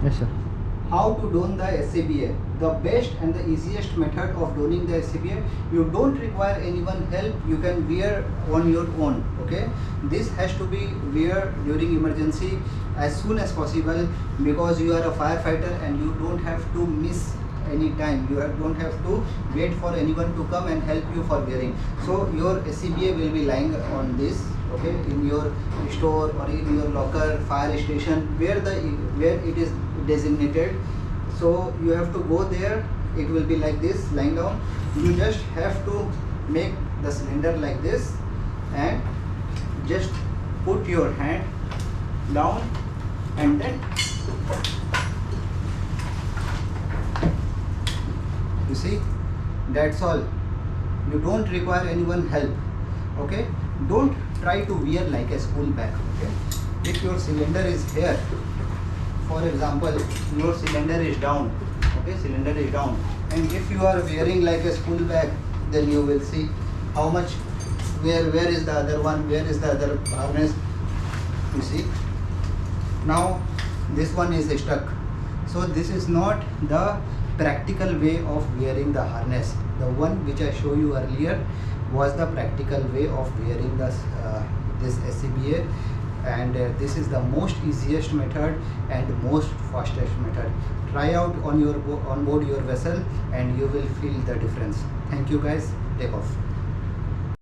Yes, sir. How to don the SCBA? The best and the easiest method of donning the SCBA. You don't require anyone help. You can wear on your own. Okay. This has to be wear during emergency as soon as possible, because you are a firefighter and you don't have to miss any time. You don't have to wait for anyone to come and help you for wearing. So your SCBA will be lying on this, okay, in your store or in your locker, fire station, where it is designated. So you have to go there. It will be like this, lying down. You just have to make the cylinder like this and just put your hand down and then you see, that's all. You don't require anyone help. Okay, don't try to wear like a school bag. Okay, if your cylinder is here, for example, your cylinder is down. Okay, cylinder is down, and if you are wearing like a school bag, then you will see how much, where is the other one, where is the other harness. You see, now this one is stuck. So this is not the practical way of wearing the harness. The one which I showed you earlier was the practical way of wearing this SCBA, and this is the most easiest method and most fastest method. Try out on board your vessel and you will feel the difference. Thank you guys. Take off.